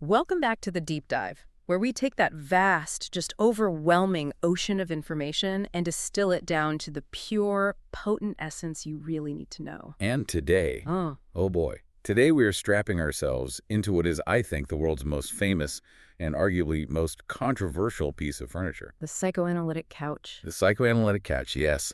Welcome back to the deep dive, where we take that vast, just overwhelming ocean of information and distill it down to the pure, potent essence you really need to know. And today, Oh, oh boy, today we are strapping ourselves into what is, I think, the world's most famous and arguably most controversial piece of furniture. the psychoanalytic couch. The psychoanalytic couch, yes.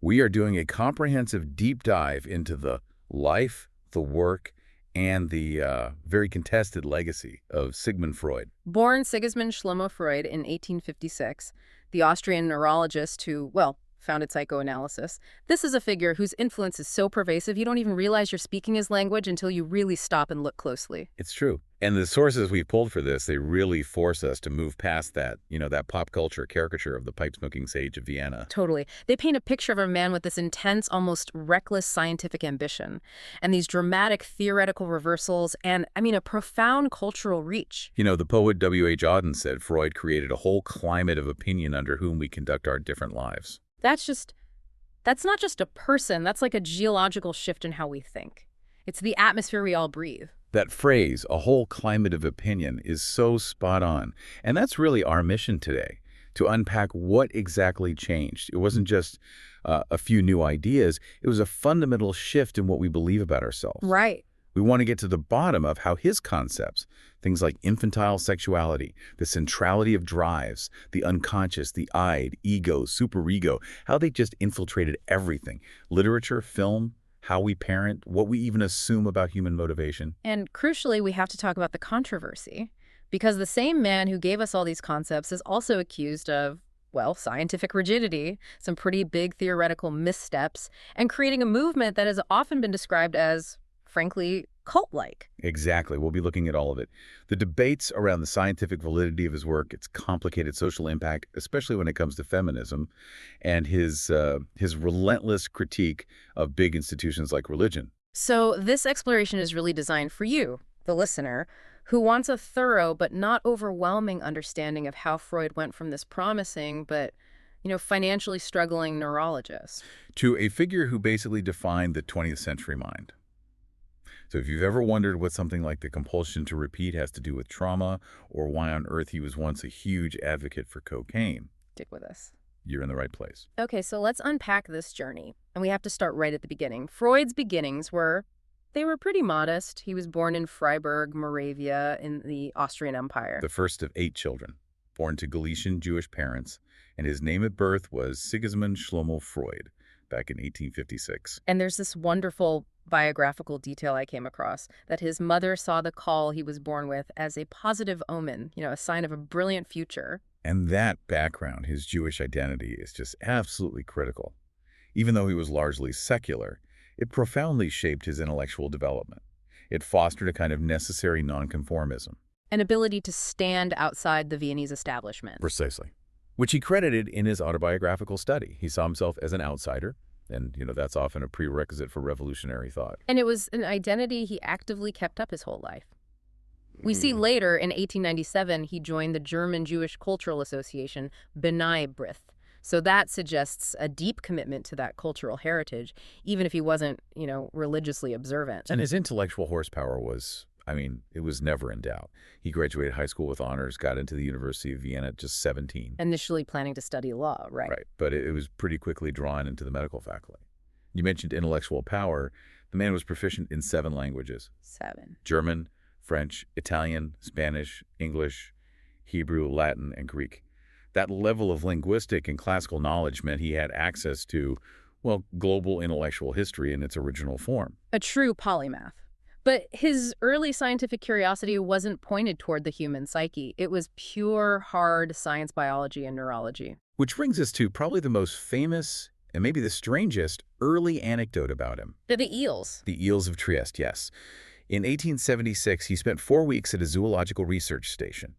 We are doing a comprehensive deep dive into the life, the work, and the very contested legacy of Sigmund Freud. Born Sigmund Freud in 1856, the Austrian neurologist who, well, founded psychoanalysis, this is a figure whose influence is so pervasive you don't even realize you're speaking his language until you really stop and look closely. It's true. And the sources we've pulled for this, they really force us to move past that, that pop culture caricature of the pipe-smoking sage of Vienna. Totally. They paint a picture of a man with this intense, almost reckless scientific ambition, and these dramatic theoretical reversals, and, a profound cultural reach. The poet W.H. Auden said Freud created a whole climate of opinion under whom we conduct our different lives. That's not just a person, that's like a geological shift in how we think. It's the atmosphere we all breathe. That phrase, a whole climate of opinion, is so spot on. And that's really our mission today, to unpack what exactly changed. It wasn't just a few new ideas. It was a fundamental shift in what we believe about ourselves. Right. We want to get to the bottom of how his concepts, things like infantile sexuality, the centrality of drives, the unconscious, the id, ego, superego, how they just infiltrated everything. Literature, film, how we parent, what we even assume about human motivation. And crucially, we have to talk about the controversy, because the same man who gave us all these concepts is also accused of, well, scientific rigidity, some pretty big theoretical missteps, and creating a movement that has often been described as, frankly, cult-like. Exactly. We'll be looking at all of it. The debates around the scientific validity of his work, its complicated social impact, especially when it comes to feminism, and his relentless critique of big institutions like religion. So this exploration is really designed for you, the listener, who wants a thorough but not overwhelming understanding of how Freud went from this promising but, financially struggling neurologist to a figure who basically defined the 20th century mind. So if you've ever wondered what something like the compulsion to repeat has to do with trauma, or why on earth he was once a huge advocate for cocaine, stick with us. You're in the right place. Okay, so let's unpack this journey. And we have to start right at the beginning. Freud's beginnings were pretty modest. He was born in Freiburg, Moravia, in the Austrian Empire. The first of 8 children, born to Galician Jewish parents, and his name at birth was Sigmund Freud, back in 1856. And there's this wonderful biographical detail I came across, that his mother saw the caul he was born with as a positive omen, a sign of a brilliant future. And that background, his Jewish identity, is just absolutely critical. Even though he was largely secular, it profoundly shaped his intellectual development. It fostered a kind of necessary nonconformism. An ability to stand outside the Viennese establishment. Precisely. Which he credited in his autobiographical study. He saw himself as an outsider, and, that's often a prerequisite for revolutionary thought. And it was an identity he actively kept up his whole life. We see later, in 1897, he joined the German Jewish Cultural Association, B'nai So that suggests a deep commitment to that cultural heritage, even if he wasn't, religiously observant. And his intellectual horsepower was, it was never in doubt. He graduated high school with honors, got into the University of Vienna at just 17. Initially planning to study law, right? Right, but it was pretty quickly drawn into the medical faculty. You mentioned intellectual power. The man was proficient in 7 languages. 7. German, French, Italian, Spanish, English, Hebrew, Latin, and Greek. That level of linguistic and classical knowledge meant he had access to, global intellectual history in its original form. A true polymath. But his early scientific curiosity wasn't pointed toward the human psyche. It was pure, hard science, biology, and neurology. Which brings us to probably the most famous and maybe the strangest early anecdote about him. The eels. The eels of Trieste, yes. In 1876, he spent 4 weeks at a zoological research station,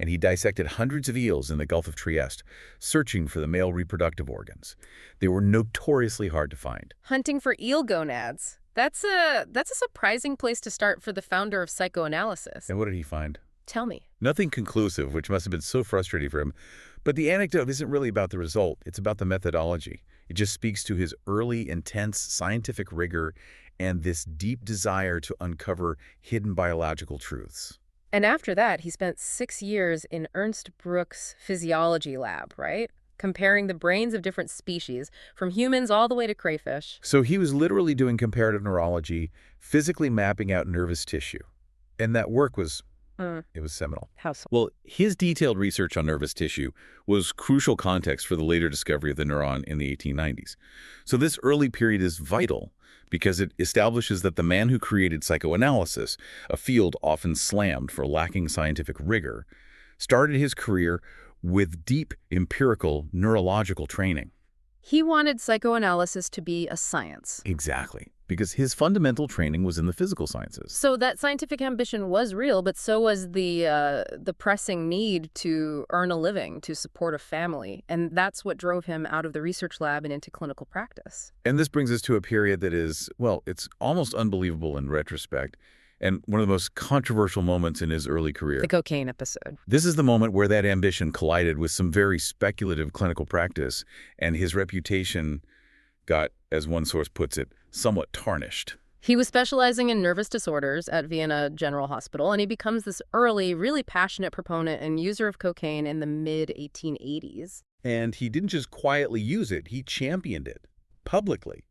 and he dissected hundreds of eels in the Gulf of Trieste, searching for the male reproductive organs. They were notoriously hard to find. Hunting for eel gonads. That's a surprising place to start for the founder of psychoanalysis. And what did he find? Tell me. Nothing conclusive, which must have been so frustrating for him. But the anecdote isn't really about the result. It's about the methodology. It just speaks to his early, intense scientific rigor and this deep desire to uncover hidden biological truths. And after that, he spent 6 years in Ernst Bruck's physiology lab, right? Comparing the brains of different species, from humans all the way to crayfish. So he was literally doing comparative neurology, physically mapping out nervous tissue. And that work was, Hmm. it was seminal. How so? Well, his detailed research on nervous tissue was crucial context for the later discovery of the neuron in the 1890s. So this early period is vital because it establishes that the man who created psychoanalysis, a field often slammed for lacking scientific rigor, started his career with deep empirical neurological training. He wanted psychoanalysis to be a science. Exactly, because his fundamental training was in the physical sciences. So that scientific ambition was real, but so was the pressing need to earn a living, to support a family. And that's what drove him out of the research lab and into clinical practice. And this brings us to a period that is, well, it's almost unbelievable in retrospect, and one of the most controversial moments in his early career. The cocaine episode. This is the moment where that ambition collided with some very speculative clinical practice, and his reputation got, as one source puts it, somewhat tarnished. He was specializing in nervous disorders at Vienna General Hospital, and he becomes this early, really passionate proponent and user of cocaine in the mid-1880s. And he didn't just quietly use it, he championed it publicly.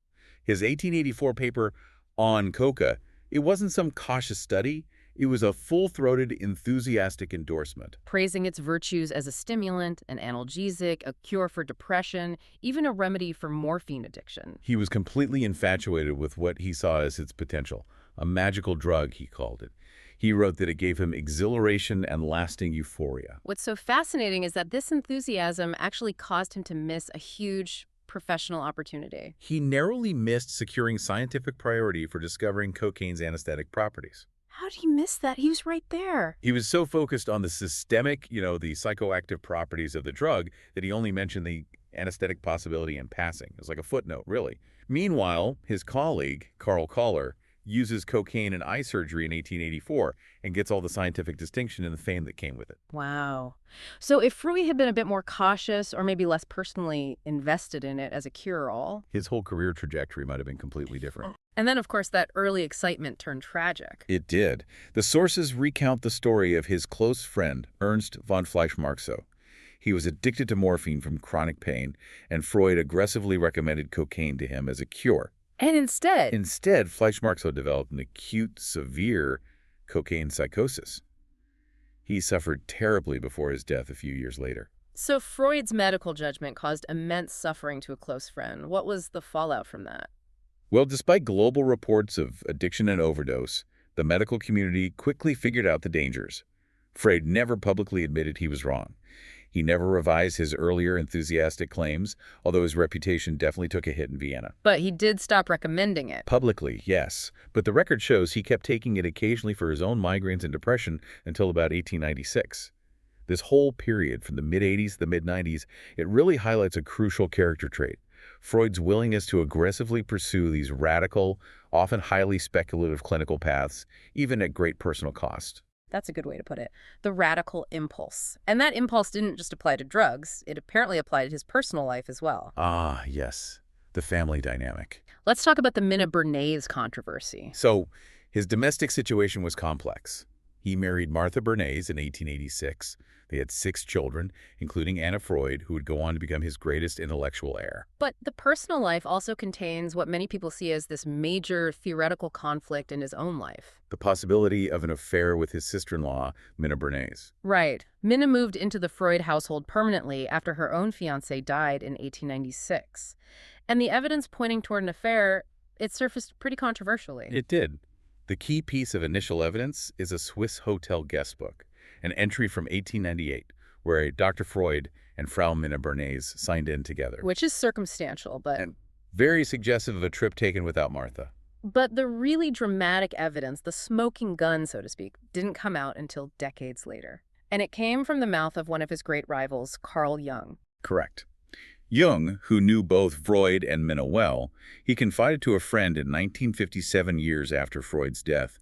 His 1884 paper on coca, it wasn't some cautious study, it was a full-throated, enthusiastic endorsement. Praising its virtues as a stimulant, an analgesic, a cure for depression, even a remedy for morphine addiction. He was completely infatuated with what he saw as its potential. A magical drug, he called it. He wrote that it gave him exhilaration and lasting euphoria. What's so fascinating is that this enthusiasm actually caused him to miss a huge professional opportunity. He narrowly missed securing scientific priority for discovering cocaine's anesthetic properties. How did he miss that? He was right there. He was so focused on the systemic, the psychoactive properties of the drug that he only mentioned the anesthetic possibility in passing. It was like a footnote, really. Meanwhile, his colleague, Carl Koller, uses cocaine in eye surgery in 1884 and gets all the scientific distinction and the fame that came with it. Wow. So if Freud had been a bit more cautious or maybe less personally invested in it as a cure-all. His whole career trajectory might have been completely different. And then, of course, that early excitement turned tragic. It did. The sources recount the story of his close friend, Ernst von Fleischmarksow. He was addicted to morphine from chronic pain, and Freud aggressively recommended cocaine to him as a cure. And instead, Fleischmarksow developed an acute, severe cocaine psychosis. He suffered terribly before his death a few years later. So Freud's medical judgment caused immense suffering to a close friend. What was the fallout from that? Well, despite global reports of addiction and overdose, the medical community quickly figured out the dangers. Freud never publicly admitted he was wrong. He never revised his earlier enthusiastic claims, although his reputation definitely took a hit in Vienna. But he did stop recommending it. Publicly, yes, but the record shows he kept taking it occasionally for his own migraines and depression until about 1896. This whole period, from the mid-80s to the mid-90s, it really highlights a crucial character trait: Freud's willingness to aggressively pursue these radical, often highly speculative clinical paths, even at great personal cost. That's a good way to put it. The radical impulse. And that impulse didn't just apply to drugs. It apparently applied to his personal life as well. Ah, yes, the family dynamic. Let's talk about the Minna Bernays controversy. So, his domestic situation was complex. He married Martha Bernays in 1886. They had 6 children, including Anna Freud, who would go on to become his greatest intellectual heir. But the personal life also contains what many people see as this major theoretical conflict in his own life. The possibility of an affair with his sister-in-law, Minna Bernays. Right. Minna moved into the Freud household permanently after her own fiancé died in 1896. And the evidence pointing toward an affair, it surfaced pretty controversially. It did. The key piece of initial evidence is a Swiss hotel guest book, an entry from 1898, where Dr. Freud and Frau Minna Bernays signed in together. Which is circumstantial, but... And very suggestive of a trip taken without Martha. But the really dramatic evidence, the smoking gun, so to speak, didn't come out until decades later. And it came from the mouth of one of his great rivals, Carl Jung. Correct. Jung, who knew both Freud and Minna well, he confided to a friend in 1957, years after Freud's death,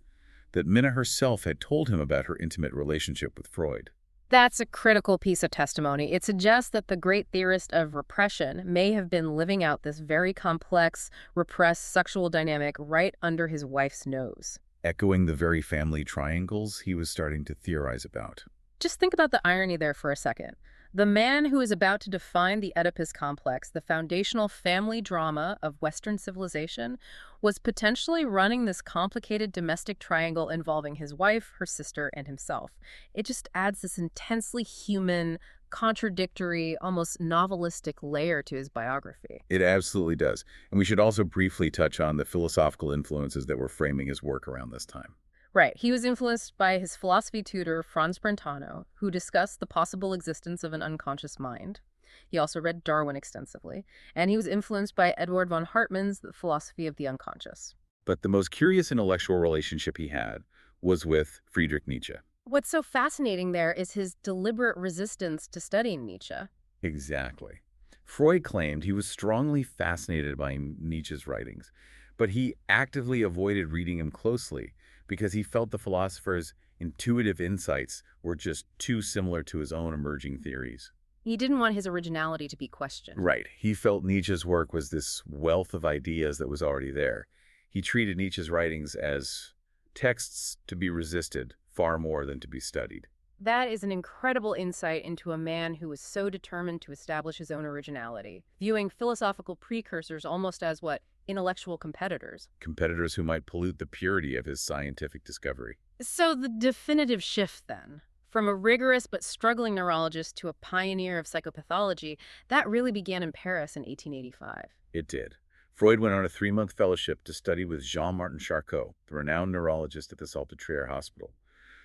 that Minna herself had told him about her intimate relationship with Freud. That's a critical piece of testimony. It suggests that the great theorist of repression may have been living out this very complex, repressed sexual dynamic right under his wife's nose. echoing the very family triangles he was starting to theorize about. Just think about the irony there for a second. The man who is about to define the Oedipus complex, the foundational family drama of Western civilization, was potentially running this complicated domestic triangle involving his wife, her sister, and himself. It just adds this intensely human, contradictory, almost novelistic layer to his biography. It absolutely does. And we should also briefly touch on the philosophical influences that were framing his work around this time. Right. He was influenced by his philosophy tutor, Franz Brentano, who discussed the possible existence of an unconscious mind. He also read Darwin extensively, and he was influenced by Edward von Hartmann's The Philosophy of the Unconscious. But the most curious intellectual relationship he had was with Friedrich Nietzsche. What's so fascinating there is his deliberate resistance to studying Nietzsche. Exactly. Freud claimed he was strongly fascinated by Nietzsche's writings, but he actively avoided reading him closely because he felt the philosopher's intuitive insights were just too similar to his own emerging theories. He didn't want his originality to be questioned. Right. He felt Nietzsche's work was this wealth of ideas that was already there. He treated Nietzsche's writings as texts to be resisted far more than to be studied. That is an incredible insight into a man who was so determined to establish his own originality, viewing philosophical precursors almost as what? Intellectual competitors. Competitors who might pollute the purity of his scientific discovery. So the definitive shift then, from a rigorous but struggling neurologist to a pioneer of psychopathology, that really began in Paris in 1885. It did. Freud went on a 3-month fellowship to study with Jean-Martin Charcot, the renowned neurologist at the Salpêtrière Hospital.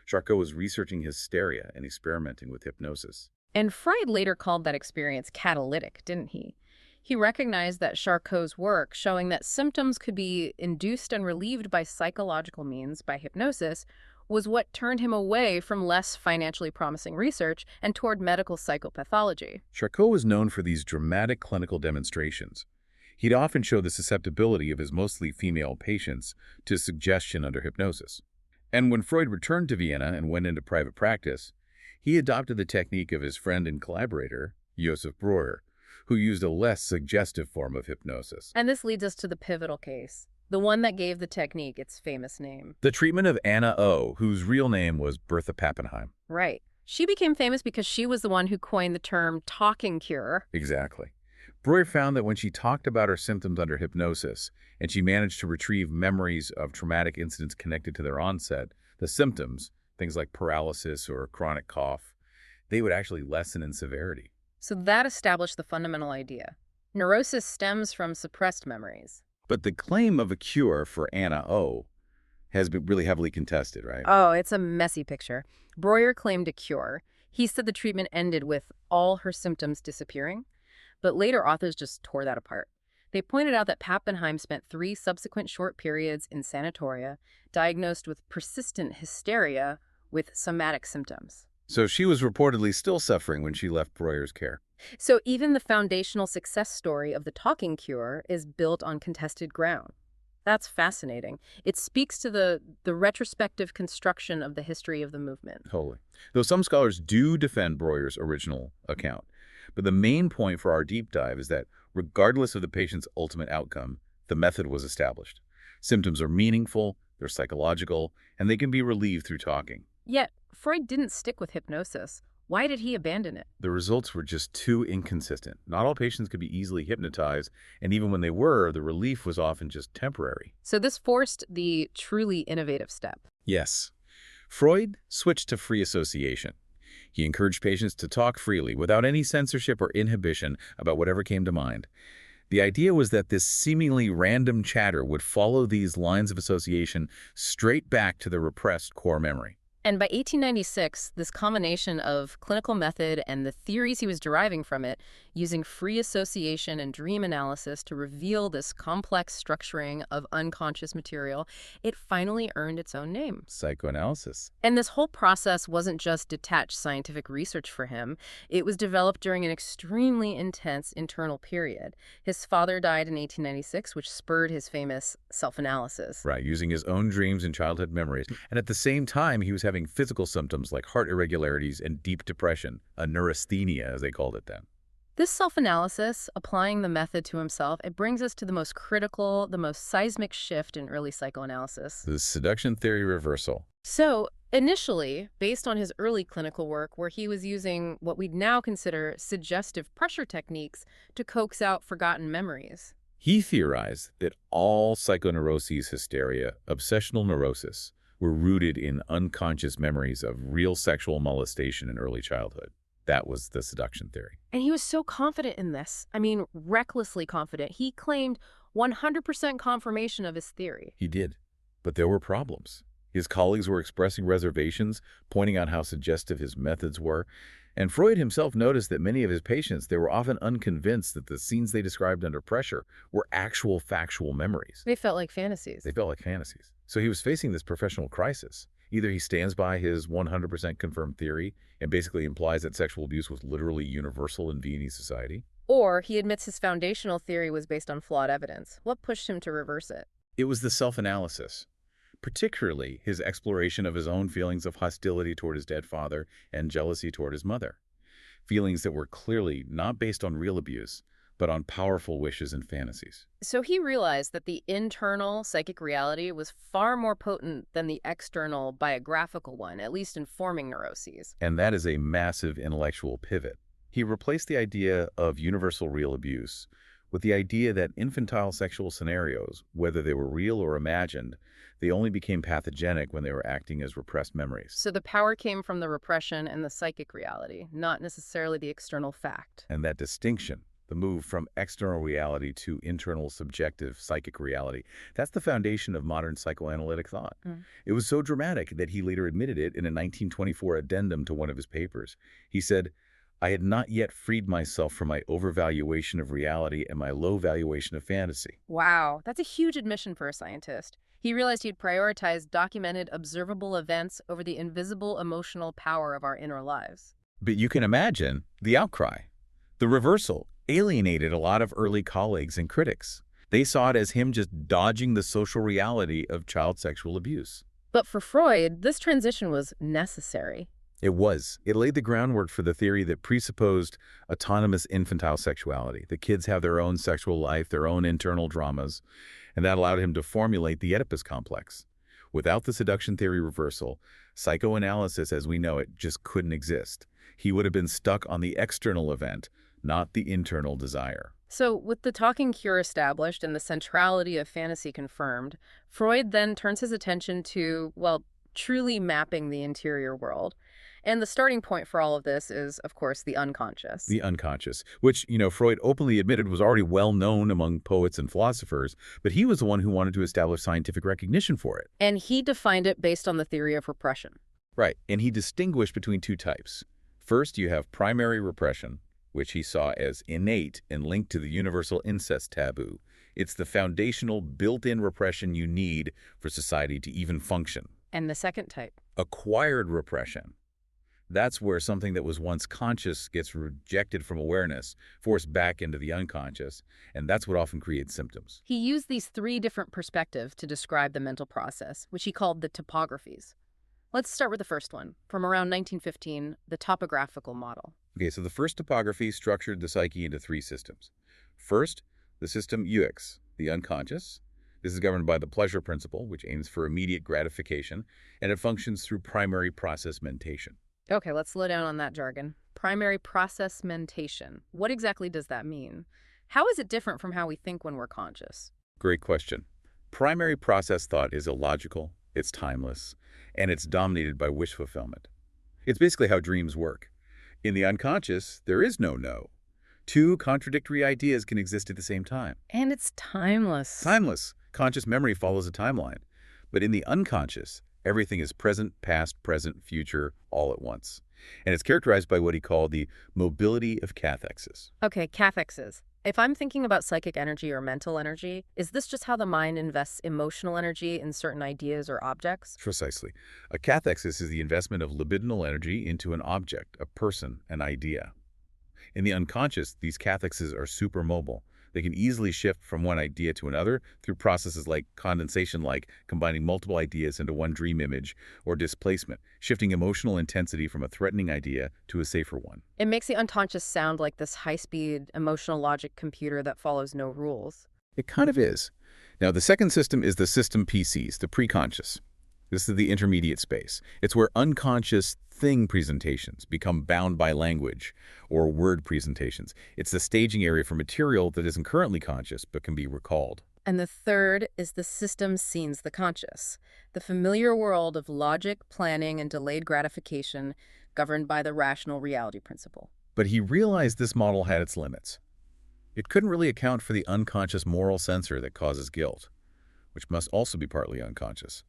Charcot was researching hysteria and experimenting with hypnosis. And Freud later called that experience catalytic, didn't he? He recognized that Charcot's work, showing that symptoms could be induced and relieved by psychological means, by hypnosis, was what turned him away from less financially promising research and toward medical psychopathology. Charcot was known for these dramatic clinical demonstrations. He'd often show the susceptibility of his mostly female patients to suggestion under hypnosis. And when Freud returned to Vienna and went into private practice, he adopted the technique of his friend and collaborator, Joseph Breuer, who used a less suggestive form of hypnosis. And this leads us to the pivotal case, the one that gave the technique its famous name. The treatment of Anna O., whose real name was Bertha Pappenheim. Right. She became famous because she was the one who coined the term talking cure. Exactly. Breuer found that when she talked about her symptoms under hypnosis, and she managed to retrieve memories of traumatic incidents connected to their onset, the symptoms, things like paralysis or chronic cough, they would actually lessen in severity. So that established the fundamental idea. Neurosis stems from suppressed memories. But the claim of a cure for Anna O. has been really heavily contested, right? Oh, it's a messy picture. Breuer claimed a cure. He said the treatment ended with all her symptoms disappearing, but later authors just tore that apart. They pointed out that Pappenheim spent 3 subsequent short periods in sanatoria, diagnosed with persistent hysteria with somatic symptoms. So she was reportedly still suffering when she left Breuer's care. So even the foundational success story of the talking cure is built on contested ground. That's fascinating. It speaks to the retrospective construction of the history of the movement. Totally. Though some scholars do defend Breuer's original account. But the main point for our deep dive is that regardless of the patient's ultimate outcome, the method was established. Symptoms are meaningful, they're psychological, and they can be relieved through talking. Yet, Freud didn't stick with hypnosis. Why did he abandon it? The results were just too inconsistent. Not all patients could be easily hypnotized, and even when they were, the relief was often just temporary. So this forced the truly innovative step. Yes. Freud switched to free association. He encouraged patients to talk freely without any censorship or inhibition about whatever came to mind. The idea was that this seemingly random chatter would follow these lines of association straight back to the repressed core memory. And by 1896, this combination of clinical method and the theories he was deriving from it, using free association and dream analysis to reveal this complex structuring of unconscious material, it finally earned its own name. Psychoanalysis. And this whole process wasn't just detached scientific research for him. It was developed during an extremely intense internal period. His father died in 1896, which spurred his famous self-analysis. Right, using his own dreams and childhood memories. And at the same time, he was having physical symptoms like heart irregularities and deep depression, a neurasthenia as they called it then. This self-analysis, applying the method to himself, it brings us to the most critical, the most seismic shift in early psychoanalysis. The seduction theory reversal. So, initially, based on his early clinical work, where he was using what we'd now consider suggestive pressure techniques to coax out forgotten memories. He theorized that all psychoneuroses, hysteria, obsessional neurosis, were rooted in unconscious memories of real sexual molestation in early childhood. That was the seduction theory. And he was so confident in this. I mean, recklessly confident. He claimed 100% confirmation of his theory. He did, but there were problems. His colleagues were expressing reservations, pointing out how suggestive his methods were, and Freud himself noticed that many of his patients, they were often unconvinced that the scenes they described under pressure were actual factual memories. They felt like fantasies. They felt like fantasies. So he was facing this professional crisis. Either he stands by his 100% confirmed theory and basically implies that sexual abuse was literally universal in Viennese society, Or he admits his foundational theory was based on flawed evidence. What pushed him to reverse it? it was the self-analysis, particularly his exploration of his own feelings of hostility toward his dead father and jealousy toward his mother. Feelings that were clearly not based on real abuse, but on powerful wishes and fantasies. So he realized that the internal psychic reality was far more potent than the external biographical one, at least in forming neuroses. And that is a massive intellectual pivot. He replaced the idea of universal real abuse with the idea that infantile sexual scenarios, whether they were real or imagined, they only became pathogenic when they were acting as repressed memories. So the power came from the repression and the psychic reality, not necessarily the external fact. And that distinction, the move from external reality to internal subjective psychic reality, that's the foundation of modern psychoanalytic thought. It was so dramatic that he later admitted it in a 1924 addendum to one of his papers. He said, "I had not yet freed myself from my overvaluation of reality and my low valuation of fantasy." Wow, that's a huge admission for a scientist. He realized he'd prioritized documented, observable events over the invisible emotional power of our inner lives. But you can imagine the outcry. The reversal alienated a lot of early colleagues and critics. They saw it as him just dodging the social reality of child sexual abuse. But for Freud, this transition was necessary. It was. It laid the groundwork for the theory that presupposed autonomous infantile sexuality. The kids have their own sexual life, their own internal dramas, and that allowed him to formulate the Oedipus complex. Without the seduction theory reversal, psychoanalysis as we know it just couldn't exist. He would have been stuck on the external event, not the internal desire. So, with the talking cure established and the centrality of fantasy confirmed, Freud then turns his attention to, well, truly mapping the interior world. And the starting point for all of this is, of course, the unconscious. The unconscious, which, Freud openly admitted was already well known among poets and philosophers, but he was the one who wanted to establish scientific recognition for it. And he defined it based on the theory of repression. Right, and he distinguished between two types. First, you have primary repression, which he saw as innate and linked to the universal incest taboo. It's the foundational built-in repression you need for society to even function. And the second type? Acquired repression. That's where something that was once conscious gets rejected from awareness, forced back into the unconscious, and that's what often creates symptoms. He used these three different perspectives to describe the mental process, which he called the topographies. Let's start with the first one, from around 1915, the topographical model. Okay, so the first topography structured the psyche into three systems. First, the system UX, the unconscious. This is governed by the pleasure principle, which aims for immediate gratification, and it functions through primary process mentation. Okay, let's slow down on that jargon. Primary process mentation. What exactly does that mean? How is it different from how we think when we're conscious? Great question. Primary process thought is illogical, it's timeless, and it's dominated by wish fulfillment. It's basically how dreams work. In the unconscious, there is no no. Two contradictory ideas can exist at the same time. And it's timeless. Timeless. Conscious memory follows a timeline. But in the unconscious, everything is present, past, present, future, all at once. And it's characterized by what he called the mobility of cathexes. Okay, cathexes. If I'm thinking about psychic energy or mental energy, is this just how the mind invests emotional energy in certain ideas or objects? Precisely. A cathexis is the investment of libidinal energy into an object, a person, an idea. In the unconscious, these cathexes are supermobile. They can easily shift from one idea to another through processes like condensation, like combining multiple ideas into one dream image, or displacement, shifting emotional intensity from a threatening idea to a safer one. It makes the unconscious sound like this high-speed emotional logic computer that follows no rules. It kind of is. Now, the second system is the system PCs, the preconscious. This is the intermediate space. It's where unconscious thing presentations become bound by language or word presentations. It's the staging area for material that isn't currently conscious but can be recalled. And the third is the system scenes the conscious, the familiar world of logic, planning, and delayed gratification governed by the rational reality principle. But he realized this model had its limits. It couldn't really account for the unconscious moral censor that causes guilt, which must also be partly unconscious.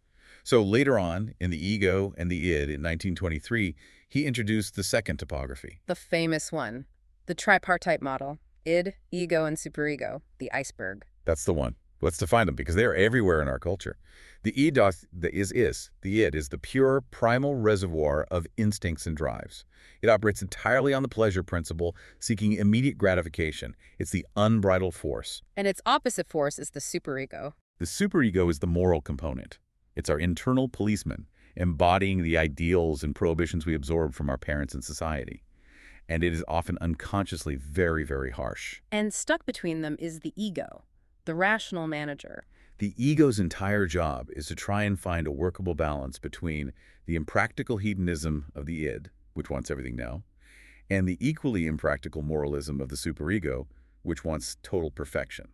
So later on, in The Ego and the Id in 1923, he introduced the second topography. The famous one, the tripartite model, id, ego, and superego, the iceberg. That's the one. Let's define them because they're everywhere in our culture. The id, the id is the pure primal reservoir of instincts and drives. It operates entirely on the pleasure principle, seeking immediate gratification. It's the unbridled force. And its opposite force is the superego. The superego is the moral component. It's our internal policeman, embodying the ideals and prohibitions we absorb from our parents and society. And it is often unconsciously very, very harsh. And stuck between them is the ego, the rational manager. The ego's entire job is to try and find a workable balance between the impractical hedonism of the id, which wants everything now, and the equally impractical moralism of the superego, which wants total perfection.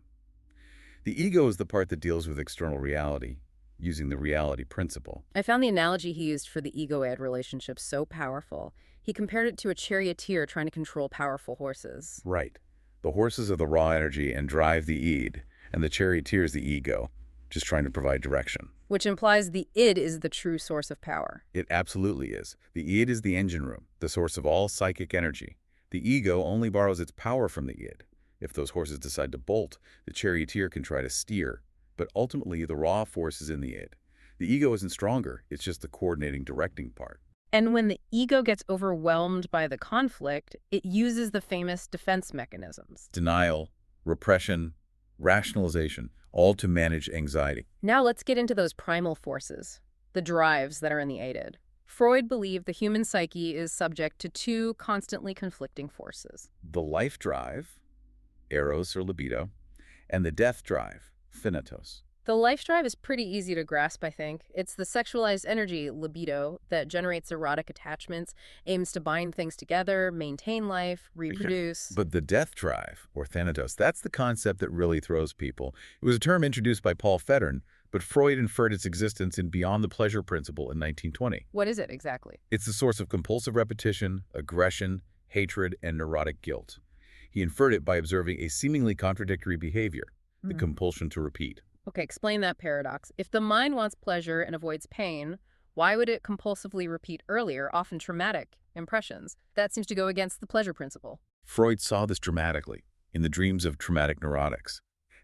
The ego is the part that deals with external reality, using the reality principle. I found the analogy he used for the ego-id relationship so powerful. He compared it to a charioteer trying to control powerful horses. Right. The horses are the raw energy and drive the id, and the charioteer is the ego, just trying to provide direction. Which implies the id is the true source of power. It absolutely is. The id is the engine room, the source of all psychic energy. The ego only borrows its power from the id. If those horses decide to bolt, the charioteer can try to steer. But ultimately, the raw force is in the id. The ego isn't stronger, it's just the coordinating, directing part. And when the ego gets overwhelmed by the conflict, it uses the famous defense mechanisms. Denial, repression, rationalization, all to manage anxiety. Now let's get into those primal forces, the drives that are in the id. Freud believed the human psyche is subject to two constantly conflicting forces. The life drive, eros or libido, and the death drive, thanatos. The life drive is pretty easy to grasp, I think. It's the sexualized energy, libido, that generates erotic attachments, aims to bind things together, maintain life, reproduce. But the death drive, or thanatos, that's the concept that really throws people. It was a term introduced by Paul Federn, but Freud inferred its existence in Beyond the Pleasure Principle in 1920. What is it exactly? It's the source of compulsive repetition, aggression, hatred, and neurotic guilt. He inferred it by observing a seemingly contradictory behavior, the compulsion to repeat. Okay, explain that paradox. If the mind wants pleasure and avoids pain, why would it compulsively repeat earlier, often traumatic, impressions? That seems to go against the pleasure principle. Freud saw this dramatically in the dreams of traumatic neurotics.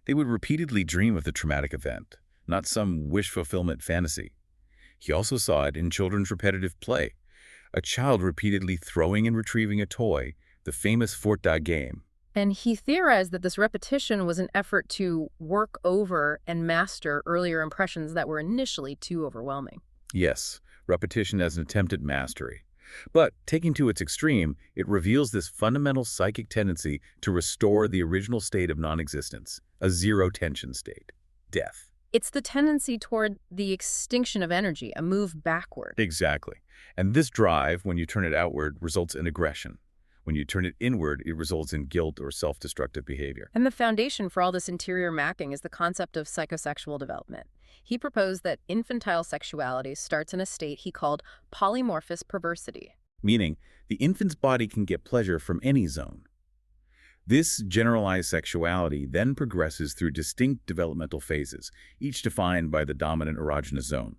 They would repeatedly dream of the traumatic event, not some wish fulfillment fantasy. He also saw it in children's repetitive play, a child repeatedly throwing and retrieving a toy, the famous Fort da game. And he theorized that this repetition was an effort to work over and master earlier impressions that were initially too overwhelming. Yes, repetition as an attempt at mastery. But, taken to its extreme, it reveals this fundamental psychic tendency to restore the original state of non-existence, a zero-tension state, death. It's the tendency toward the extinction of energy, a move backward. Exactly. And this drive, when you turn it outward, results in aggression. When you turn it inward, it results in guilt or self-destructive behavior. And the foundation for all this interior mapping is the concept of psychosexual development. He proposed that infantile sexuality starts in a state he called polymorphous perversity. Meaning, the infant's body can get pleasure from any zone. This generalized sexuality then progresses through distinct developmental phases, each defined by the dominant erogenous zone,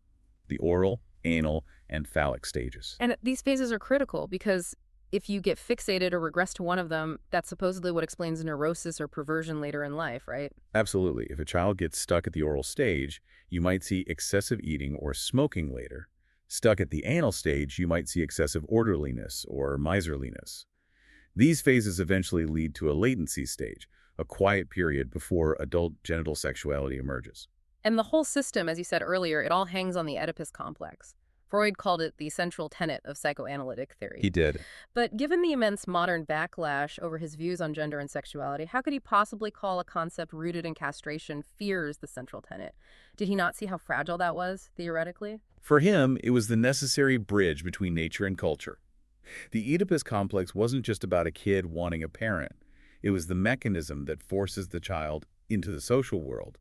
the oral, anal, and phallic stages. And these phases are critical because if you get fixated or regress to one of them, that's supposedly what explains neurosis or perversion later in life, right? Absolutely. If a child gets stuck at the oral stage, you might see excessive eating or smoking later. Stuck at the anal stage, you might see excessive orderliness or miserliness. These phases eventually lead to a latency stage, a quiet period before adult genital sexuality emerges. And the whole system, as you said earlier, it all hangs on the Oedipus complex. Freud called it the central tenet of psychoanalytic theory. He did. But given the immense modern backlash over his views on gender and sexuality, how could he possibly call a concept rooted in castration fears the central tenet? Did he not see how fragile that was, theoretically? For him, it was the necessary bridge between nature and culture. The Oedipus complex wasn't just about a kid wanting a parent. It was the mechanism that forces the child into the social world.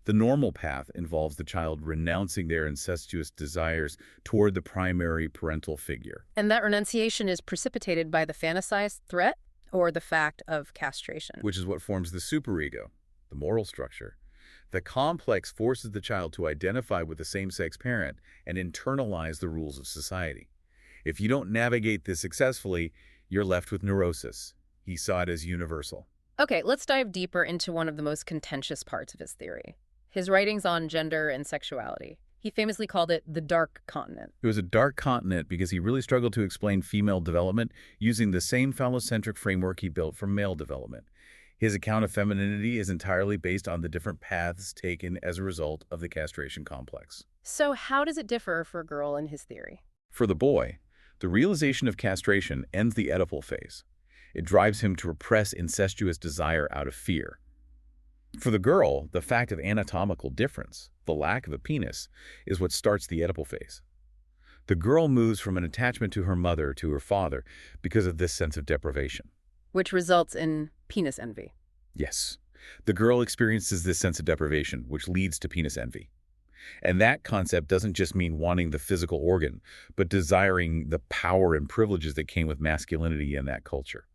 The normal path involves the child renouncing their incestuous desires toward the primary parental figure. And that renunciation is precipitated by the fantasized threat or the fact of castration. Which is what forms the superego, the moral structure. The complex forces the child to identify with the same-sex parent and internalize the rules of society. If you don't navigate this successfully, you're left with neurosis. He saw it as universal. Okay, let's dive deeper into one of the most contentious parts of his theory, his writings on gender and sexuality. He famously called it the dark continent. It was a dark continent because he really struggled to explain female development using the same phallocentric framework he built for male development. His account of femininity is entirely based on the different paths taken as a result of the castration complex. So how does it differ for a girl in his theory? For the boy, the realization of castration ends the Oedipal phase. It drives him to repress incestuous desire out of fear. For the girl, the fact of anatomical difference, the lack of a penis, is what starts the Oedipal phase. The girl moves from an attachment to her mother to her father because of this sense of deprivation. Which results in penis envy. Yes, the girl experiences this sense of deprivation, which leads to penis envy. And that concept doesn't just mean wanting the physical organ, but desiring the power and privileges that came with masculinity in that culture.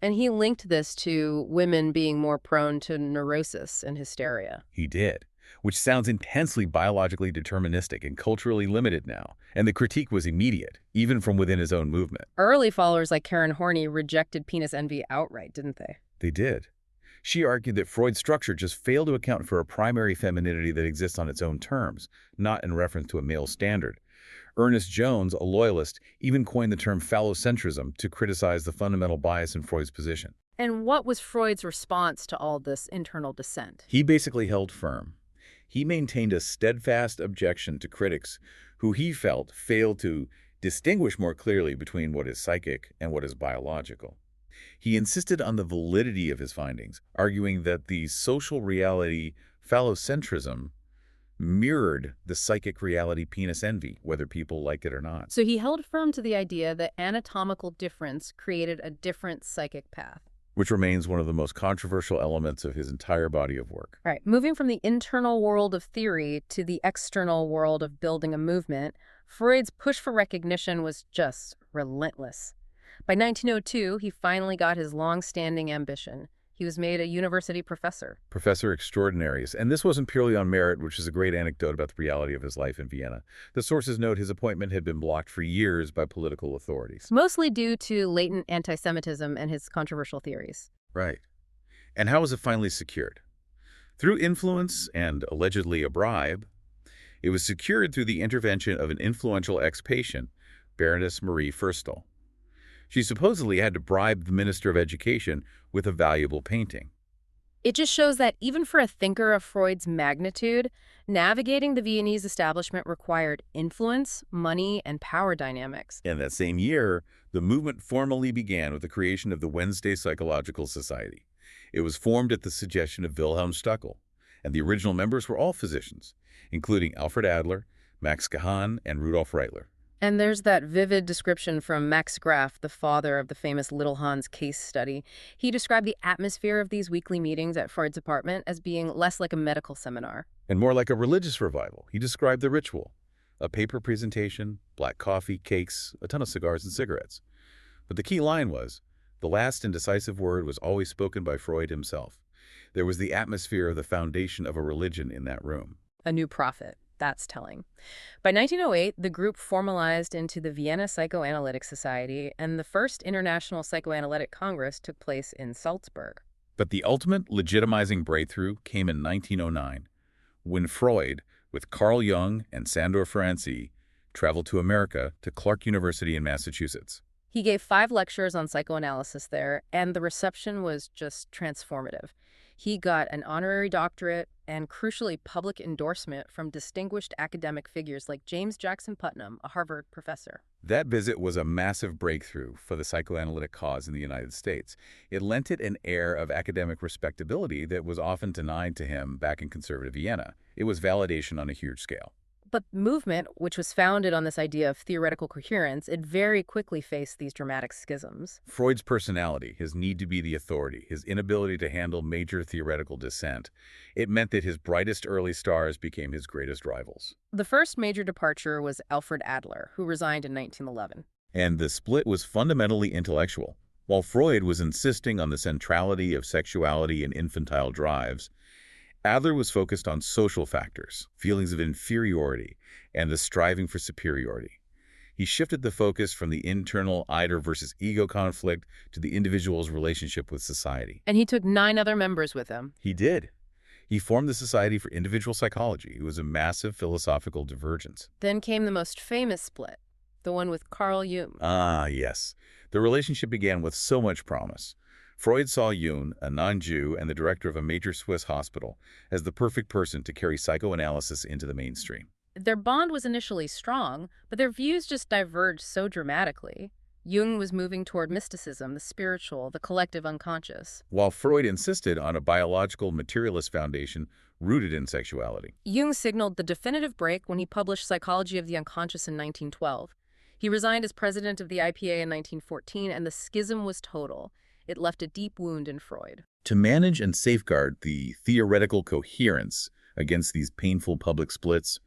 And he linked this to women being more prone to neurosis and hysteria. He did, which sounds intensely biologically deterministic and culturally limited now. And the critique was immediate, even from within his own movement. Early followers like Karen Horney rejected penis envy outright, didn't they? They did. She argued that Freud's structure just failed to account for a primary femininity that exists on its own terms, not in reference to a male standard. Ernest Jones, a loyalist, even coined the term phallocentrism to criticize the fundamental bias in Freud's position. And what was Freud's response to all this internal dissent? He basically held firm. He maintained a steadfast objection to critics who he felt failed to distinguish more clearly between what is psychic and what is biological. He insisted on the validity of his findings, arguing that the social reality phallocentrism mirrored the psychic reality penis envy, whether people liked it or not. So he held firm to the idea that anatomical difference created a different psychic path. Which remains one of the most controversial elements of his entire body of work. All right, moving from the internal world of theory to the external world of building a movement, Freud's push for recognition was just relentless. By 1902, he finally got his long-standing ambition. He was made a university professor. Professor extraordinaris. And this wasn't purely on merit, which is a great anecdote about the reality of his life in Vienna. The sources note his appointment had been blocked for years by political authorities. Mostly due to latent anti-Semitism and his controversial theories. Right. And how was it finally secured? Through influence and allegedly a bribe. It was secured through the intervention of an influential ex-patient, Baroness Marie Ferstel. She supposedly had to bribe the Minister of Education with a valuable painting. It just shows that even for a thinker of Freud's magnitude, navigating the Viennese establishment required influence, money, and power dynamics. In that same year, the movement formally began with the creation of the Wednesday Psychological Society. It was formed at the suggestion of Wilhelm Stuckel, and the original members were all physicians, including Alfred Adler, Max Gahan, and Rudolf Reitler. And there's that vivid description from Max Graf, the father of the famous Little Hans case study. He described the atmosphere of these weekly meetings at Freud's apartment as being less like a medical seminar. And more like a religious revival. He described the ritual: a paper presentation, black coffee, cakes, a ton of cigars and cigarettes. But the key line was, the last and decisive word was always spoken by Freud himself. There was the atmosphere of the foundation of a religion in that room. A new prophet. That's telling. By 1908, the group formalized into the Vienna Psychoanalytic Society, and the first International Psychoanalytic Congress took place in Salzburg. But the ultimate legitimizing breakthrough came in 1909, when Freud, with Carl Jung and Sandor Ferenczi, traveled to America to Clark University in Massachusetts. He gave 5 lectures on psychoanalysis there, and the reception was just transformative. He got an honorary doctorate and, crucially, public endorsement from distinguished academic figures like James Jackson Putnam, a Harvard professor. That visit was a massive breakthrough for the psychoanalytic cause in the United States. It lent it an air of academic respectability that was often denied to him back in conservative Vienna. It was validation on a huge scale. But movement, which was founded on this idea of theoretical coherence, it very quickly faced these dramatic schisms. Freud's personality, his need to be the authority, his inability to handle major theoretical dissent, it meant that his brightest early stars became his greatest rivals. The first major departure was Alfred Adler, who resigned in 1911. And the split was fundamentally intellectual. While Freud was insisting on the centrality of sexuality and infantile drives, Adler was focused on social factors, feelings of inferiority, and the striving for superiority. He shifted the focus from the internal eider versus ego conflict to the individual's relationship with society. And he took 9 other members with him. He did. He formed the Society for Individual Psychology. It was a massive philosophical divergence. Then came the most famous split, the one with Carl Jung. Ah, yes. The relationship began with so much promise. Freud saw Jung, a non-Jew and the director of a major Swiss hospital, as the perfect person to carry psychoanalysis into the mainstream. Their bond was initially strong, but their views just diverged so dramatically. Jung was moving toward mysticism, the spiritual, the collective unconscious. While Freud insisted on a biological materialist foundation rooted in sexuality. Jung signaled the definitive break when he published Psychology of the Unconscious in 1912. He resigned as president of the IPA in 1914, and the schism was total. It left a deep wound in Freud. To manage and safeguard the theoretical coherence against these painful public splits,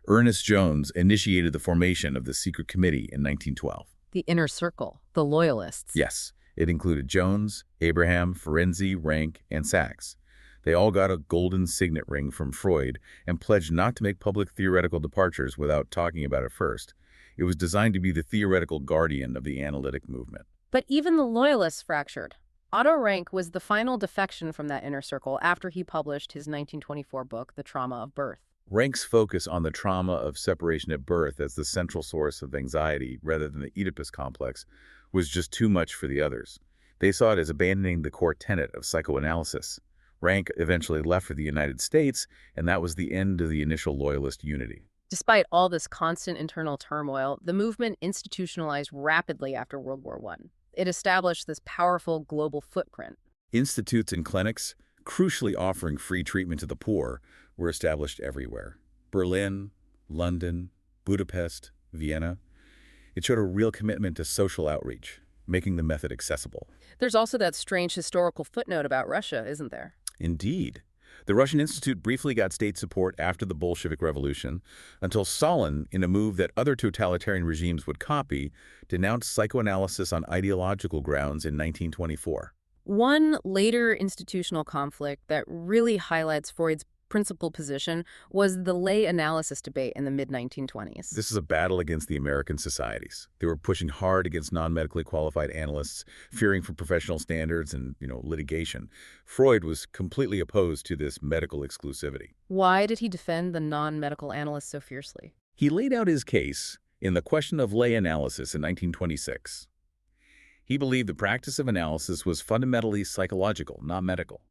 Ernest Jones initiated the formation of the Secret Committee in 1912. The inner circle, the loyalists. Yes, it included Jones, Abraham, Ferenczi, Rank, and Sachs. They all got a golden signet ring from Freud and pledged not to make public theoretical departures without talking about it first. It was designed to be the theoretical guardian of the analytic movement. But even the loyalists fractured. Otto Rank was the final defection from that inner circle after he published his 1924 book, The Trauma of Birth. Rank's focus on the trauma of separation at birth as the central source of anxiety rather than the Oedipus complex was just too much for the others. They saw it as abandoning the core tenet of psychoanalysis. Rank eventually left for the United States, and that was the end of the initial loyalist unity. Despite all this constant internal turmoil, the movement institutionalized rapidly after World War I. It established this powerful global footprint. Institutes and clinics, crucially offering free treatment to the poor, were established everywhere. Berlin, London, Budapest, Vienna. It showed a real commitment to social outreach, making the method accessible. There's also that strange historical footnote about Russia, isn't there? Indeed. The Russian Institute briefly got state support after the Bolshevik Revolution, until Stalin, in a move that other totalitarian regimes would copy, denounced psychoanalysis on ideological grounds in 1924. One later institutional conflict that really highlights Freud's principal position was the lay analysis debate in the mid-1920s. This is a battle against the American societies. They were pushing hard against non-medically qualified analysts, fearing for professional standards and, litigation. Freud was completely opposed to this medical exclusivity. Why did he defend the non-medical analysts so fiercely? He laid out his case in The Question of Lay Analysis in 1926. He believed the practice of analysis was fundamentally psychological, not medical.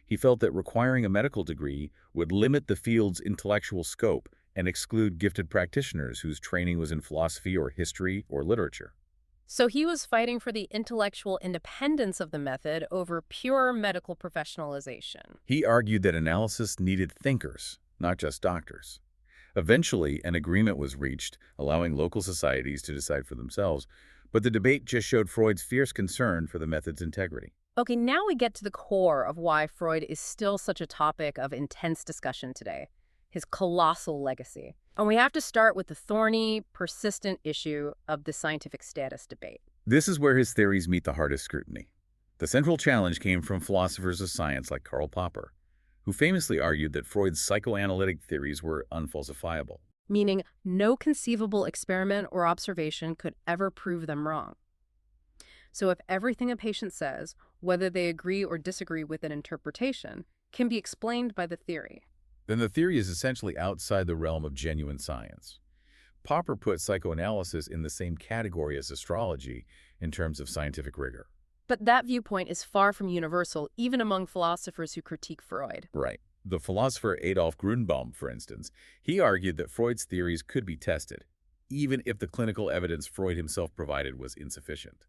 He felt that requiring a medical degree would limit the field's intellectual scope and exclude gifted practitioners whose training was in philosophy or history or literature. So he was fighting for the intellectual independence of the method over pure medical professionalization. He argued that analysis needed thinkers, not just doctors. Eventually, an agreement was reached, allowing local societies to decide for themselves, but the debate just showed Freud's fierce concern for the method's integrity. Okay, now we get to the core of why Freud is still such a topic of intense discussion today, his colossal legacy. And we have to start with the thorny, persistent issue of the scientific status debate. This is where his theories meet the hardest scrutiny. The central challenge came from philosophers of science like Karl Popper, who famously argued that Freud's psychoanalytic theories were unfalsifiable. Meaning no conceivable experiment or observation could ever prove them wrong. So if everything a patient says, whether they agree or disagree with an interpretation, can be explained by the theory, then the theory is essentially outside the realm of genuine science. Popper put psychoanalysis in the same category as astrology in terms of scientific rigor. But that viewpoint is far from universal, even among philosophers who critique Freud. Right. The philosopher Adolf Grünbaum, for instance, he argued that Freud's theories could be tested, even if the clinical evidence Freud himself provided was insufficient.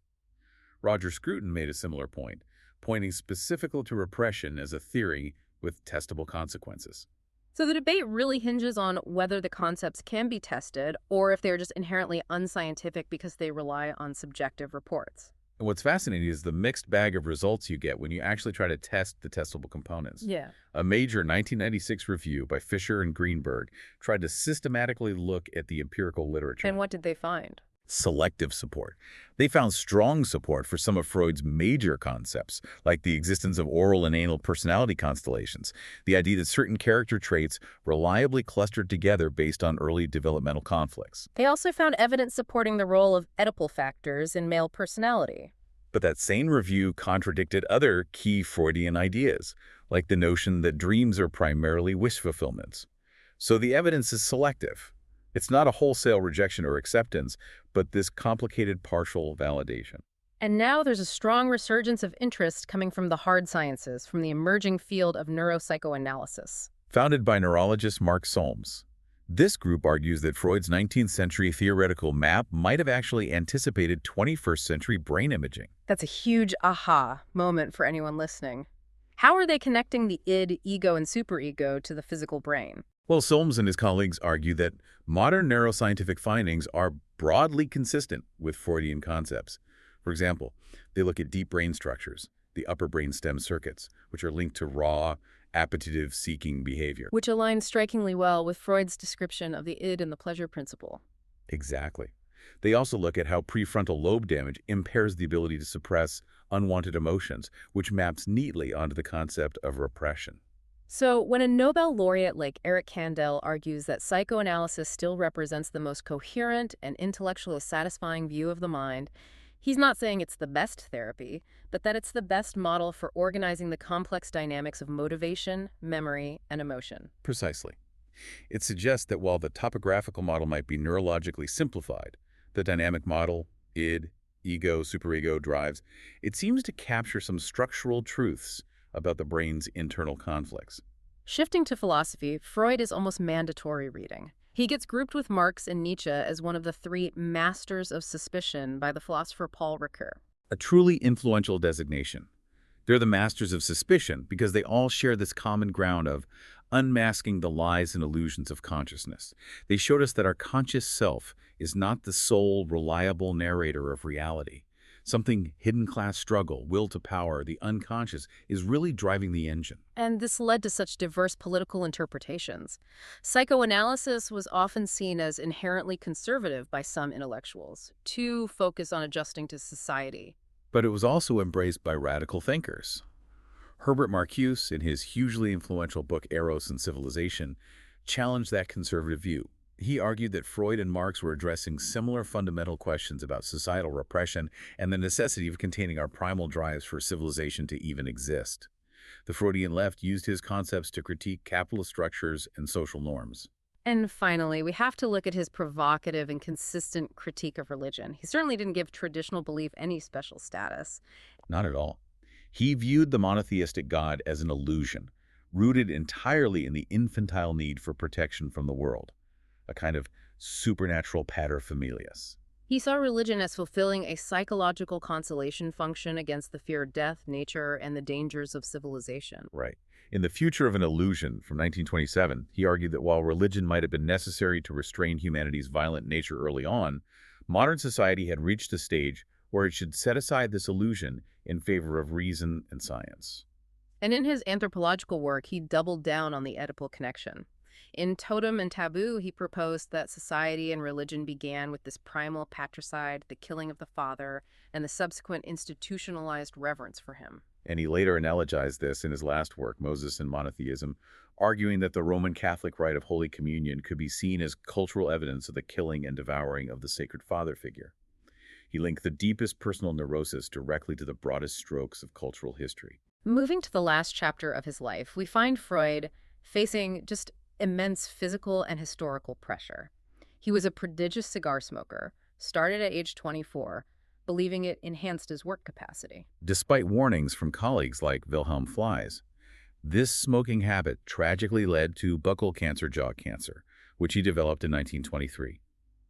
Roger Scruton made a similar point, pointing specifically to repression as a theory with testable consequences. So the debate really hinges on whether the concepts can be tested or if they're just inherently unscientific because they rely on subjective reports. And what's fascinating is the mixed bag of results you get when you actually try to test the testable components. Yeah. A major 1996 review by Fisher and Greenberg tried to systematically look at the empirical literature. And what did they find? Selective support. They found strong support for some of Freud's major concepts, like the existence of oral and anal personality constellations, the idea that certain character traits reliably clustered together based on early developmental conflicts. They also found evidence supporting the role of Oedipal factors in male personality. But that same review contradicted other key Freudian ideas, like the notion that dreams are primarily wish fulfillments. So the evidence is selective. It's not a wholesale rejection or acceptance, but this complicated partial validation. And now there's a strong resurgence of interest coming from the hard sciences, from the emerging field of neuropsychoanalysis. Founded by neurologist Mark Solms, this group argues that Freud's 19th century theoretical map might have actually anticipated 21st century brain imaging. That's a huge aha moment for anyone listening. How are they connecting the id, ego, and superego to the physical brain? Well, Solms and his colleagues argue that modern neuroscientific findings are broadly consistent with Freudian concepts. For example, they look at deep brain structures, the upper brainstem circuits, which are linked to raw, appetitive seeking behavior. Which aligns strikingly well with Freud's description of the id and the pleasure principle. Exactly. They also look at how prefrontal lobe damage impairs the ability to suppress unwanted emotions, which maps neatly onto the concept of repression. So when a Nobel laureate like Eric Kandel argues that psychoanalysis still represents the most coherent and intellectually satisfying view of the mind, he's not saying it's the best therapy, but that it's the best model for organizing the complex dynamics of motivation, memory, and emotion. Precisely. It suggests that while the topographical model might be neurologically simplified, the dynamic model, id, ego, superego drives, it seems to capture some structural truths about the brain's internal conflicts. Shifting to philosophy, Freud is almost mandatory reading. He gets grouped with Marx and Nietzsche as one of the three masters of suspicion by the philosopher Paul Ricoeur. A truly influential designation. They're the masters of suspicion because they all share this common ground of unmasking the lies and illusions of consciousness. They showed us that our conscious self is not the sole reliable narrator of reality. Something hidden class struggle, will to power, the unconscious, is really driving the engine. And this led to such diverse political interpretations. Psychoanalysis was often seen as inherently conservative by some intellectuals, too focused on adjusting to society. But it was also embraced by radical thinkers. Herbert Marcuse, in his hugely influential book Eros and Civilization, challenged that conservative view. He argued that Freud and Marx were addressing similar fundamental questions about societal repression and the necessity of containing our primal drives for civilization to even exist. The Freudian left used his concepts to critique capitalist structures and social norms. And finally, we have to look at his provocative and consistent critique of religion. He certainly didn't give traditional belief any special status. Not at all. He viewed the monotheistic God as an illusion, rooted entirely in the infantile need for protection from the world, a kind of supernatural paterfamilias. He saw religion as fulfilling a psychological consolation function against the fear of death, nature, and the dangers of civilization. Right. In The Future of an Illusion from 1927, he argued that while religion might have been necessary to restrain humanity's violent nature early on, modern society had reached a stage where it should set aside this illusion in favor of reason and science. And in his anthropological work, he doubled down on the Oedipal connection. In Totem and Taboo, he proposed that society and religion began with this primal patricide, the killing of the father, and the subsequent institutionalized reverence for him. And he later analogized this in his last work, Moses and Monotheism, arguing that the Roman Catholic rite of Holy Communion could be seen as cultural evidence of the killing and devouring of the Sacred Father figure. He linked the deepest personal neurosis directly to the broadest strokes of cultural history. Moving to the last chapter of his life, we find Freud facing just immense physical and historical pressure. He was a prodigious cigar smoker, started at age 24, believing it enhanced his work capacity. Despite warnings from colleagues like Wilhelm Flies, this smoking habit tragically led to buccal cancer jaw cancer, which he developed in 1923.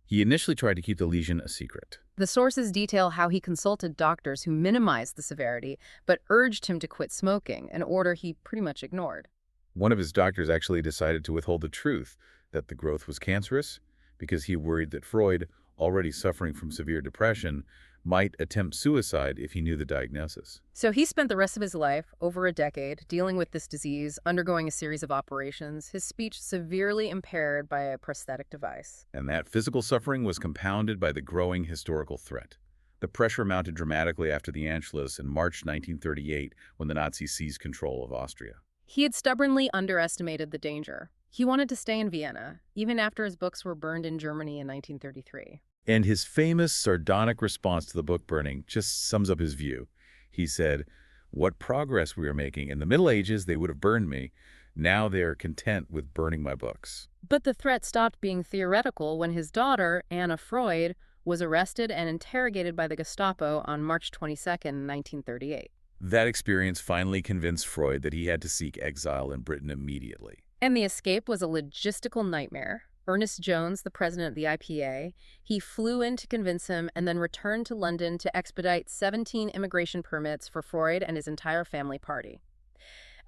He initially tried to keep the lesion a secret. The sources detail how he consulted doctors who minimized the severity but urged him to quit smoking, an order he pretty much ignored. One of his doctors actually decided to withhold the truth that the growth was cancerous because he worried that Freud, already suffering from severe depression, might attempt suicide if he knew the diagnosis. So he spent the rest of his life, over a decade, dealing with this disease, undergoing a series of operations, his speech severely impaired by a prosthetic device. And that physical suffering was compounded by the growing historical threat. The pressure mounted dramatically after the Anschluss in March 1938 when the Nazis seized control of Austria. He had stubbornly underestimated the danger. He wanted to stay in Vienna, even after his books were burned in Germany in 1933. And his famous sardonic response to the book burning just sums up his view. He said, "What progress we are making. In the Middle Ages, they would have burned me. Now they are content with burning my books." But the threat stopped being theoretical when his daughter, Anna Freud, was arrested and interrogated by the Gestapo on March 22, 1938. That experience finally convinced Freud that he had to seek exile in Britain immediately. And the escape was a logistical nightmare. Ernest Jones, the president of the IPA, he flew in to convince him and then returned to London to expedite 17 immigration permits for Freud and his entire family party.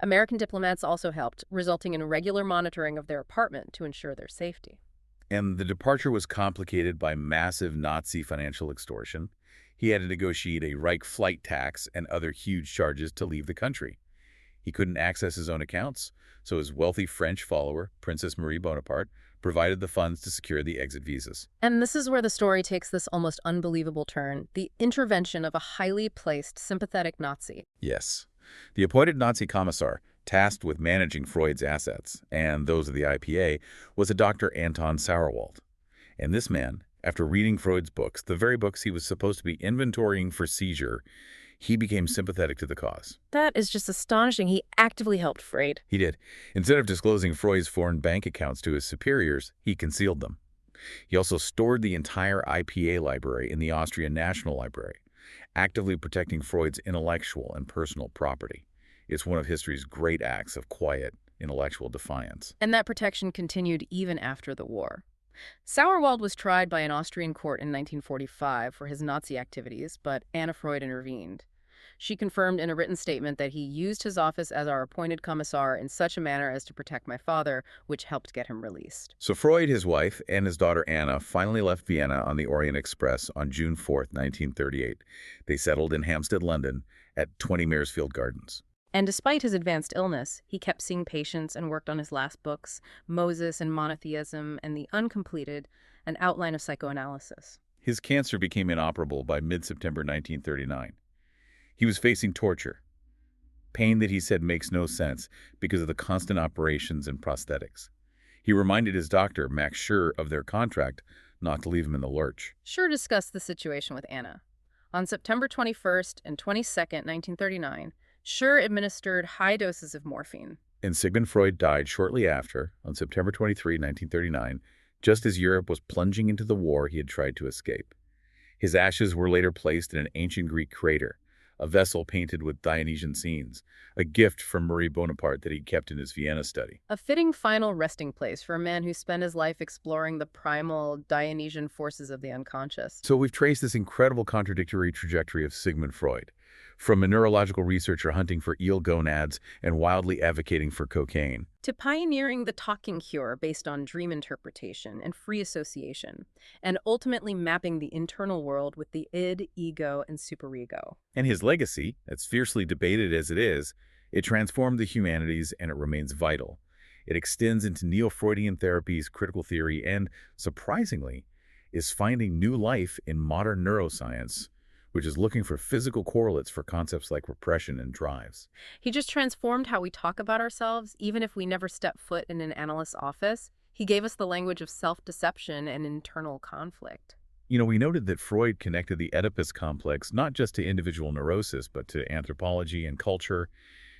American diplomats also helped, resulting in regular monitoring of their apartment to ensure their safety. And the departure was complicated by massive Nazi financial extortion. He had to negotiate a Reich flight tax and other huge charges to leave the country. He couldn't access his own accounts, so his wealthy French follower, Princess Marie Bonaparte, provided the funds to secure the exit visas. And this is where the story takes this almost unbelievable turn, the intervention of a highly placed, sympathetic Nazi. Yes. The appointed Nazi commissar, tasked with managing Freud's assets, and those of the IPA, was a Dr. Anton Sauerwald. And this man, after reading Freud's books, the very books he was supposed to be inventorying for seizure, he became sympathetic to the cause. That is just astonishing. He actively helped Freud. He did. Instead of disclosing Freud's foreign bank accounts to his superiors, he concealed them. He also stored the entire IPA library in the Austrian National Library, actively protecting Freud's intellectual and personal property. It's one of history's great acts of quiet, intellectual defiance. And that protection continued even after the war. Sauerwald was tried by an Austrian court in 1945 for his Nazi activities, but Anna Freud intervened. She confirmed in a written statement that he used his office as our appointed commissar in such a manner as to protect my father, which helped get him released. So Freud, his wife, and his daughter Anna finally left Vienna on the Orient Express on June 4, 1938. They settled in Hampstead, London, at 20 Maresfield Gardens. And despite his advanced illness, he kept seeing patients and worked on his last books, Moses and Monotheism, and the uncompleted, An Outline of Psychoanalysis. His cancer became inoperable by mid-September 1939. He was facing torture, pain that he said makes no sense because of the constant operations and prosthetics. He reminded his doctor, Max Schur, of their contract not to leave him in the lurch. Schur discussed the situation with Anna. On September 21st and 22nd, 1939, Schur administered high doses of morphine. And Sigmund Freud died shortly after, on September 23, 1939, just as Europe was plunging into the war he had tried to escape. His ashes were later placed in an ancient Greek crater, a vessel painted with Dionysian scenes, a gift from Marie Bonaparte that he kept in his Vienna study. A fitting final resting place for a man who spent his life exploring the primal Dionysian forces of the unconscious. So we've traced this incredible contradictory trajectory of Sigmund Freud, from a neurological researcher hunting for eel gonads and wildly advocating for cocaine, to pioneering the talking cure based on dream interpretation and free association, and ultimately mapping the internal world with the id, ego, and superego. And his legacy, as fiercely debated as it is, it transformed the humanities and it remains vital. It extends into neo-Freudian therapies, critical theory, and, surprisingly, is finding new life in modern neuroscience, which is looking for physical correlates for concepts like repression and drives. He just transformed how we talk about ourselves, even if we never step foot in an analyst's office. He gave us the language of self-deception and internal conflict. We noted that Freud connected the Oedipus complex not just to individual neurosis, but to anthropology and culture.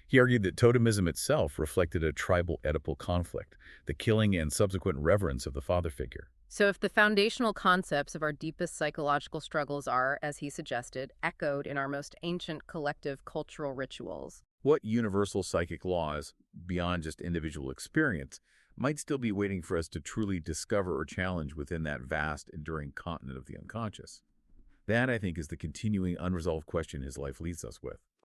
He argued that totemism itself reflected a tribal Oedipal conflict, the killing and subsequent reverence of the father figure. So if the foundational concepts of our deepest psychological struggles are, as he suggested, echoed in our most ancient collective cultural rituals, What universal psychic laws, beyond just individual experience, might still be waiting for us to truly discover or challenge within that vast, enduring continent of the unconscious? That, I think, is the continuing unresolved question his life leaves us with.